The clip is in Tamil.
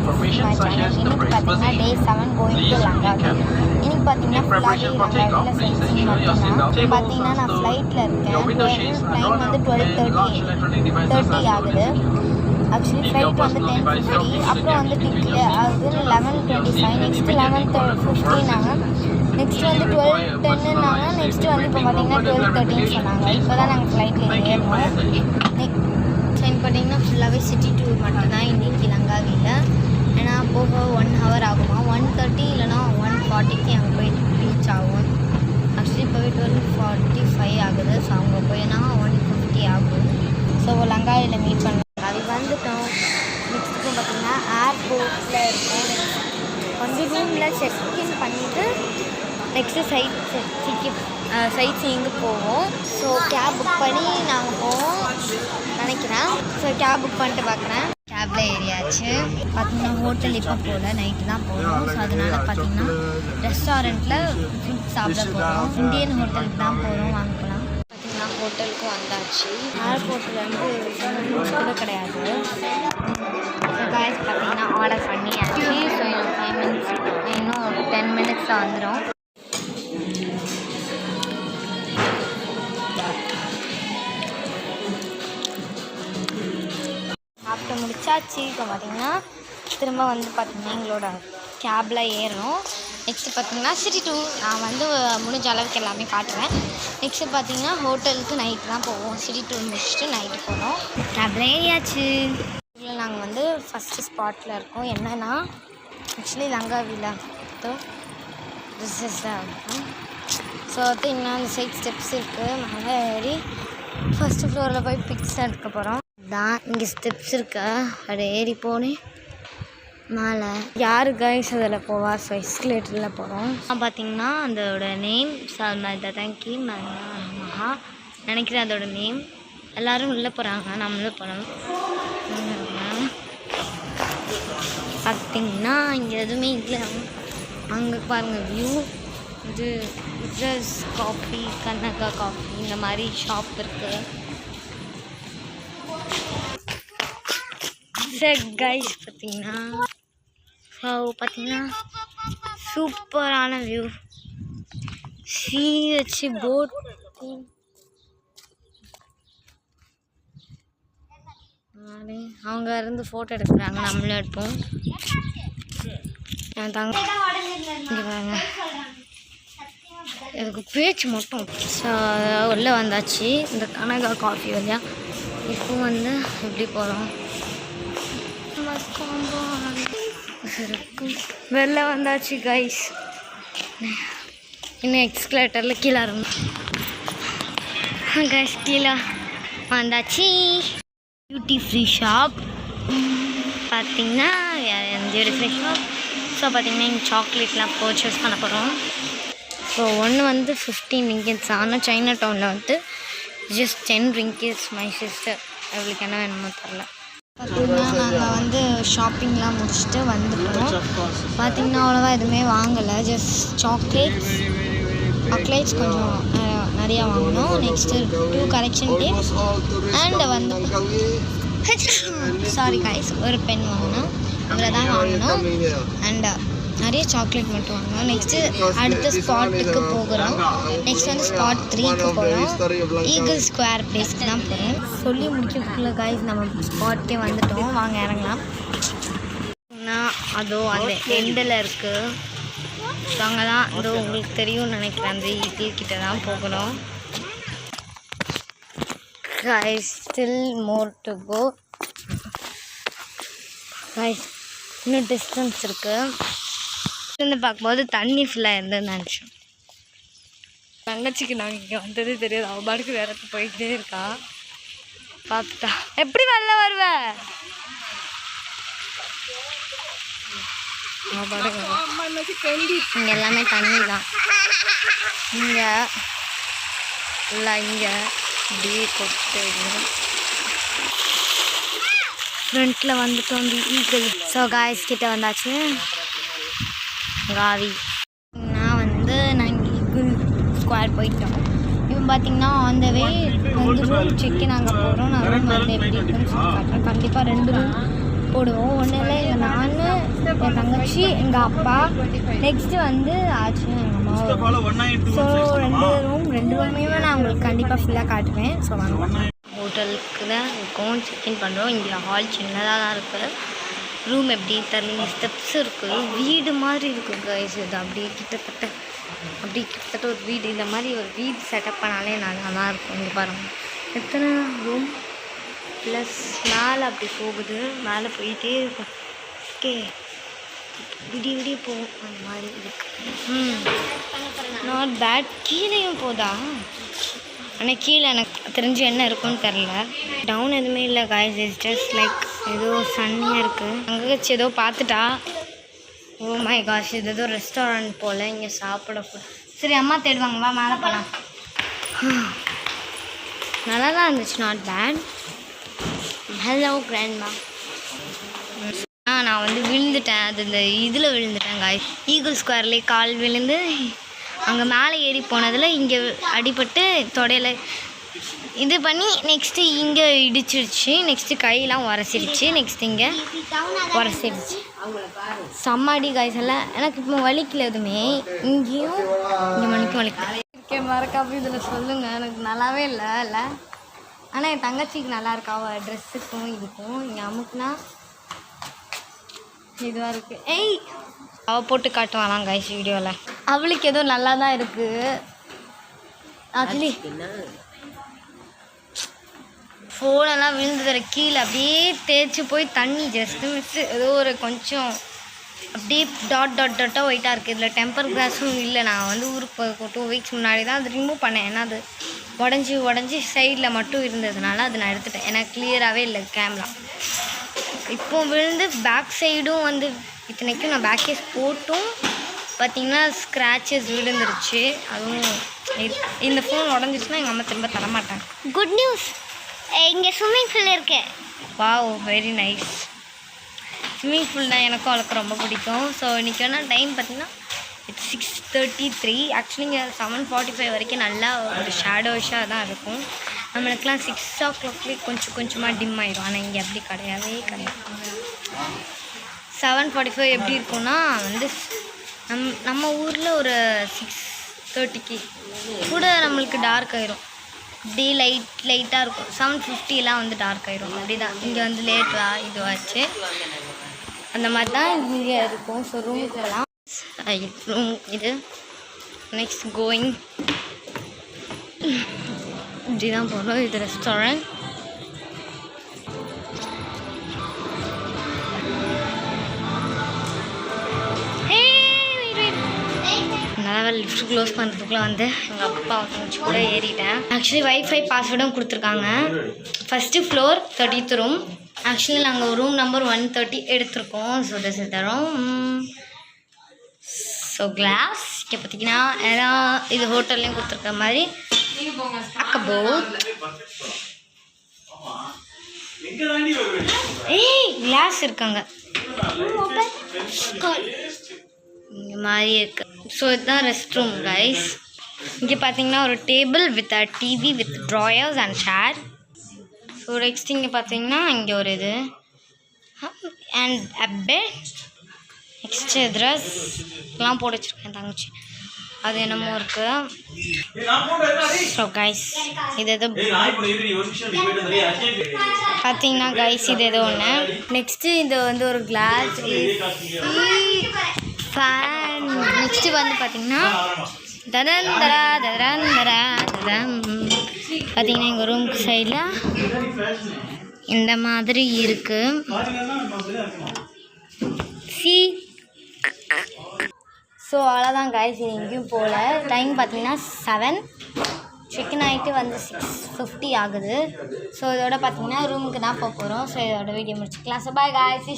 information such as the race position. Please repeat carefully. In preparation for takeoff, please ensure your seatbelt tables are stowed, your window shades are drawn up, and large electronic devices are stored easily. Actually flight வந்து 10:50 அப்புறம் வந்து டிக்கெட் அது 11:25 நெக்ஸ்ட் 11:15 ஆகும் நெக்ஸ்ட் வந்து 12:10 நெக்ஸ்ட் வந்து இப்போ பார்த்தீங்கன்னா 12:13 சொன்னாங்க இப்போ தான் நாங்கள் ஃப்ளைட்டில் ஏறணும் ட்ரெயின் பார்த்தீங்கன்னா ஃபுல்லாகவே சிட்டி டூர் மட்டும்தான் இன்றைக்கி லங்காவியில் ஏன்னா போக 1 ஹவர் ஆகுமா 1:30 இல்லைனா 1:40 அங்கே போய் ரீச் ஆகும் ஆக்சுவலி இப்போவே 12:45 ஆகுது ஸோ அங்கே போயினா 1:50 ஆகும் ஸோ லங்காவியில் மீட் பண்ண அது வந்துட்டோம் நெக்ஸ்ட்டு பார்த்திங்கன்னா ஏர்போர்ட்டில் இருக்கோம் வந்து ரூமில் செக்இன் பண்ணிவிட்டு நெக்ஸ்ட்டு சைட் சீயிங்கு போவோம் ஸோ கேப் புக் பண்ணி நாங்கள் போவோம் நினைக்கிறேன் ஸோ கேப் புக் பண்ணிட்டு பார்க்குறேன் கேபில் ஏறியாச்சு பார்த்திங்கன்னா ஹோட்டல் இப்போ போகல நைட்டு தான் போகிறோம் ஸோ அதனால் பார்த்திங்கன்னா ரெஸ்டாரண்ட்டில் ஃபுட் சாப்பிட போகிறோம் இந்தியன் ஹோட்டலுக்கு தான் போகிறோம் வாங்க போகலாம் பார்த்திங்கன்னா ஹோட்டலுக்கு வந்தாச்சு ஏர்போர்ட்லேருந்து ரூம்ஸ் கூட கிடையாது ஸோ காய்ஸ் பார்த்திங்கன்னா ஆர்டர் பண்ணியாச்சு ஸோ இன்னும் 5 மினிட்ஸ் இன்னும் 10 மினிட்ஸில் வந்துடும் சாப்பிட்டு முடிச்சாச்சு இப்போ பார்த்திங்கன்னா திரும்ப வந்து பார்த்திங்கன்னா எங்களோட கேபில் ஏறணும் நெக்ஸ்ட்டு பார்த்திங்கன்னா சிட்டி டூர் நான் வந்து முடிஞ்ச அளவுக்கு எல்லாமே காட்டுவேன் நெக்ஸ்ட்டு பார்த்திங்கன்னா ஹோட்டலுக்கு நைட்டு தான் போவோம் சிட்டி டூர் முடிச்சுட்டு நைட்டு போகிறோம் கேபில் ஏறியாச்சு இதில் நாங்கள் வந்து ஃபஸ்ட்டு ஸ்பாட்டில் இருக்கோம் என்னென்னா ஆக்சுவலி லங்காவியில் திஸ் இஸ் ஸோ வந்து இன்னும் அந்த சைட் ஸ்டெப்ஸ் இருக்குது மேலே ஏறி ஃபஸ்ட்டு ஃப்ளோரில் போய் பிக்ஸ் எடுக்க போகிறோம் தான் இங்கே ஸ்டெப்ஸ் இருக்கா அதை ஏறி போனேன் மேலே யார் கைஸ் அதில் போவா ஸோ எஸ்கலேட்டரில் போகிறோம் பார்த்திங்கன்னா அதோட நேம் தங்கி மகா நினைக்கிறேன் அதோட நேம் எல்லோரும் உள்ளே போகிறாங்க நம்மளும் போகிறோம் பார்த்திங்கன்னா இங்கே எதுவுமே இல்லை அங்கே பாருங்கள் வியூ இது ட்ரெஸ் காஃபி கனகா காஃபி இந்த மாதிரி ஷாப் இருக்குது கைஸ் பார்த்திங்கன்னா ஸோ பார்த்திங்கன்னா சூப்பரான வியூ சீ வச்சு போட் அவங்க இருந்து ஃபோட்டோ எடுக்கிறாங்க நம்மளும் எடுப்போம் தாங்க இங்கே பாருங்க எனக்கு பேச்சு மட்டும் ஸோ உள்ளே வந்தாச்சு இந்த கனகா காஃபி வழியா இப்போ வந்து எப்படி போகிறோம் வெளில வந்தாச்சு கைஸ் இன்னும் எக்ஸ்கலேட்டரில் கீழே இருக்கும் கைஸ் கீழே வந்தாச்சு பியூட்டி ஃப்ரீ ஷாப் பார்த்திங்கன்னா பியூட்டி ஃப்ரீ ஷாப் ஸோ பார்த்திங்கன்னா இங்கே சாக்லேட்லாம் பர்ச்சேஸ் பண்ண போகிறோம் ஸோ ஒன்று வந்து 15 ரிங்கிட்ஸ் ஆனால் சைனா டவுனில் வந்து ஜஸ்ட் 10 ரிங்கிட்ஸ் மை சிஸ்டர் அவளுக்கு என்ன வேணுமோ தெரில பார்த்திங்கன்னா நாங்கள் வந்து ஷாப்பிங்லாம் முடிச்சுட்டு வந்துட்டோம் பார்த்திங்கன்னா அவ்வளோவா எதுவுமே வாங்கலை ஜஸ்ட் சாக்லேட்ஸ் கொஞ்சம் நிறையா வாங்கினோம் நெக்ஸ்ட்டு 2 கரெக்ஷன் டேப்ஸ் அண்ட் வந்து சாரி கைஸ் ஒரு பென் வாங்கினோம் இவ்வளோ தான் வாங்கினோம் அண்ட் நிறைய சாக்லேட் மட்டும் வாங்கினோம் நெக்ஸ்ட்டு அடுத்த ஸ்பாட்டுக்கு போகிறோம் நெக்ஸ்ட் வந்து ஸ்பாட் 3க்கு போகிறோம் ஈகிள் ஸ்கொயர் பிளேஸ்க்கு தான் போகிறோம் சொல்லி முடிக்கிறதுக்குள்ள கைஸ் நம்ம ஸ்பாட்கே வந்துட்டோம் வாங்க இறங்கலாம் அதோ அந்த எண்டில் இருக்குது ஸோ அங்கே தான் அதோ உங்களுக்கு தெரியும்னு நினைக்கிறேன் அந்த ஈகிள் கிட்ட தான் போகணும் guys still more to go guys இன்னும் டிஸ்டன்ஸ் இருக்குது பார்க்கும்போது தண்ணி ஃபுல்லாக இருந்ததுன்னு நினச்சோம் தங்கச்சிக்கு நாங்கள் இங்கே வந்ததே தெரியாது அவள் பாட்டுக்கு வேற போய்கிட்டே இருக்கா பார்த்துட்டா எப்படி வெளில வருவ இங்கே எல்லாமே தண்ணி தான் இங்கே இல்லை இங்கே இப்படியே கொட்டு ஃப்ரண்ட்டில் வந்துட்டோம் ஈகிள் ஸோ காய்ஸ் கிட்ட வந்தாச்சு காவி நாங்கள் ஈகிள் ஸ்கொயர் போயிட்டோம் இப்போ பார்த்திங்கன்னா ஆன் த வே 2 ரூம் செக்கு நாங்கள் போகிறோம் நான் ரூம் வந்து எப்படி இருக்குன்னு சொல்லி காட்டுறேன் கண்டிப்பாக 2 ரூம் போடுவோம் ஒன்றும் இல்லை நான் என் தங்கச்சி, எங்கள் அப்பா, நெக்ஸ்ட்டு வந்து ஆச்சு எங்கள் அம்மா. ஸோ 2 ரூமையுமே நான் உங்களுக்கு கண்டிப்பாக ஃபுல்லாக காட்டுவேன். ஸோ வாங்க. ஹோட்டலுக்கு தான் இருக்கோம், செக்இன் பண்ணுறோம். இங்கே ஹால் சின்னதாக தான் இருக்குது. ரூம் எப்படி தெரியல, ஸ்டெப்ஸ் இருக்குது, வீடு மாதிரி இருக்குது கைஸ். இது அப்படியே கிட்டத்தட்ட ஒரு வீடு. இந்த மாதிரி ஒரு வீடு செட்டப் பண்ணாலே நல்லா தான் இருக்கும். இங்கே பாருங்கள் எத்தனை ரூம் ப்ளஸ் மேலே அப்படி போகுது, மேலே போயிட்டே இருக்கும். ஓகே, விடிய போகும் அந்த மாதிரி இருக்குது. Not bad. கீழேயும் போதா? ஆனால் கீழே எனக்கு தெரிஞ்சு என்ன இருக்குன்னு தெரில. டவுன் எதுவுமே இல்லை காய்ஸ், இட்ஸ் ஜஸ்ட் லைக் ஏதோ சன்னியாக இருக்குது. அங்கே ஏதோ பார்த்துட்டா. ஓ மை காஷ், இது ஏதோ ரெஸ்டாரண்ட் போல். இங்கே சாப்பிட சரி அம்மா தேடுவாங்க, வா மேலே போகலாம். நல்லா தான் இருந்துச்சு, நாட் பேட். Hello grandma. நான் வந்து விழுந்துட்டேன். அது இந்த இதில் விழுந்துட்டேன் காய்ஸ். ஈகிள் ஸ்கொயர்லேயே கால் விழுந்து அங்கே மேலே ஏறி போனதில் இங்கே அடிபட்டு தொடையில் இது பண்ணி நெக்ஸ்ட்டு இங்கே இடிச்சிருச்சு. நெக்ஸ்ட்டு கையெல்லாம் உரசிடுச்சு. நெக்ஸ்ட் இங்கே உரசிடுச்சு. செம்மாடி காய்ஸ் எல்லாம். எனக்கு இப்போ வலிக்கல எதுவுமே. இங்கேயும் இங்கே மணிக்கும் வலிக்கல. இருக்கேன் மறக்காம இதில் சொல்லுங்கள். எனக்கு நல்லாவே இல்லை. ஆனால் என் தங்கச்சிக்கு நல்லா இருக்கா. அவள் ட்ரெஸ்ஸுக்கும் இதுக்கும் இங்கே அமுக்குனா இதுவாக இருக்குது. ஏய், அவள் போட்டு காட்டுவாளாம் கைஸ் வீடியோவில். அவளுக்கு ஏதோ நல்லா தான் இருக்குது. ஆக்சுவலி ஃபோனெல்லாம் விழுந்ததில் கீழே அப்படியே தேய்ச்சி போய் தண்ணி ஜஸ்ட்டு மிஸ்ஸு ஏதோ ஒரு கொஞ்சம் அப்படியே டாட்டாக ஒயிட்டாக இருக்குது. இதில் டெம்பர் கிளாஸும் இல்லை. நான் வந்து ஊருக்கு 2 வீக்ஸ் முன்னாடி தான் அது ரிமூவ் பண்ணேன். ஏன்னா அது உடஞ்சி சைடில் மட்டும் இருந்ததுனால அது நான் எடுத்துட்டேன். ஏன்னா கிளியராகவே இல்லை கேமரா. இப்போ விழுந்து பேக் சைடும் வந்து இத்தனைக்கும் நான் பேக் கேஸ் போட்டும் பார்த்திங்கன்னா ஸ்க்ராச்சஸ் விழுந்துருச்சு. அதுவும் இந்த ஃபோன் உடஞ்சிச்சுன்னா எங்கள் அம்மா திரும்ப தரமாட்டாங்க. குட் நியூஸ், இங்கே ஸ்விம்மிங் பூல் இருக்கு. Wow, very nice. Swimming pool தான் எனக்கும் அவளுக்கு ரொம்ப பிடிக்கும். ஸோ இன்றைக்கி வேணால் டைம் பார்த்திங்கன்னா இட்ஸ் 6:33. ஆக்சுவலி இங்கே 7:45 வரைக்கும் நல்லா ஒரு ஷேடோஷாக தான் இருக்கும். நம்மளுக்கெலாம் 6 o'clockலேயே கொஞ்சமாக டிம் ஆகிடும். ஆனால் இங்கே அப்படி கிடையாது. 7:45 எப்படி இருக்கும்னா வந்து நம்ம ஊரில் ஒரு 6:30க்கு கூட நம்மளுக்கு டார்க் ஆயிரும். அப்படி லைட்டாக இருக்கும். 7:50 வந்து டார்க் ஆயிரும். அப்படி தான் இங்கே வந்து லேட்டாக இதுவாச்சு. அந்த மாதிரி தான் இங்கே இருக்கும். ஸோ ரூமுக்கெல்லாம் ரூம் இது நெக்ஸ்ட் கோயிங் இப்படி தான் போகிறோம். இது ரெஸ்டாரண்ட். நல்லா லிஃப்ட் க்ளோஸ் பண்ணுறதுக்குள்ள வந்து எங்கள் அப்பா வச்சு கூட ஏறிட்டேன். ஆக்சுவலி வைஃபை பாஸ்வேர்டும் கொடுத்துருக்காங்க. First floor 30th room. Actually நாங்கள் ரூம் நம்பர் 130 எடுத்திருக்கோம். So this is the room. So glass இங்கே பார்த்தீங்கன்னா எல்லாம் இது ஹோட்டல்லையும் கொடுத்துருக்க மாதிரி கிளாஸ் இருக்காங்க இந்த மாதிரி இருக்கு. ஸோ இதுதான் ரெஸ்ட் ரூம் கைஸ். இங்கே பார்த்தீங்கன்னா ஒரு table with a TV with drawers and chair. So next இங்கே பார்த்தீங்கன்னா இங்கே ஒரு இது அண்ட் அ பெட். நெக்ஸ்ட்டு ட்ரெஸ்லாம் போட்டு வச்சுருக்கேன் தங்கச்சி. அது என்னமோ இருக்குது. ஸோ கைஸ் இது எதோ பார்த்தீங்கன்னா கைஸ் இது ஏதோ ஒன்று. நெக்ஸ்ட்டு இது வந்து ஒரு கிளாஸ் ஃபேன். நெக்ஸ்ட்டு வந்து பார்த்தீங்கன்னா பார்த்தீங்கன்னா எங்கள் ரூமுக்கு சைடில் இந்த மாதிரி இருக்குது. ஸோ அவ்வளோதான் கைஸ், எங்கேயும் போகல. டைம் பார்த்தீங்கன்னா 7. செக்இன் ஆகிட்டு வந்து 6:50 ஆகுது. ஸோ இதோட பார்த்தீங்கன்னா ரூமுக்கு தான் போக போகிறோம். ஸோ இதோட வீடியோ முடிச்சுக்கலாம். So bye guys.